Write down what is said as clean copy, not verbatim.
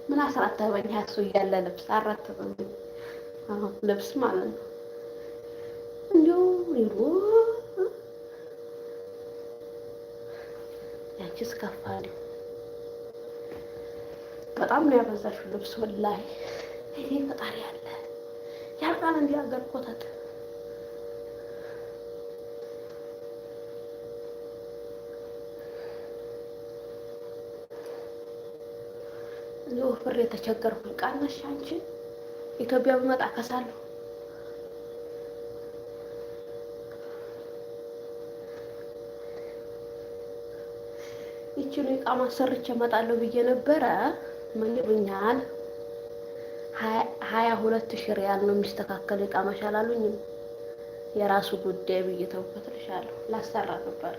ምን አስራተበኝ ያሱ እያለ ልብስ አራተበኝ። አሁን ልብስ ማለት ነው እንዲሁ ይሩ ያንቺስ ከፋል። በጣም ነው ያበዛሽው ልብስ ወላሂ። ይሄ ፈጣሪ ያለ ያርቃን እንዲያገር ኮተት ነው ፍሬ የተቸገርኩኝ። ቃነሽ አንቺ ኢትዮጵያ ብመጣ ከሳለሁ። ይቺን እቃማ ሰርቼ እመጣለሁ ብዬ ነበረ። ምን ይሉኛል 22,000 ሪያል ነው የሚስተካከል እቃ መሻል አሉኝም። የራሱ ጉዳይ ብዬ ተውኩት እልሻለሁ። ላሰራ ነበር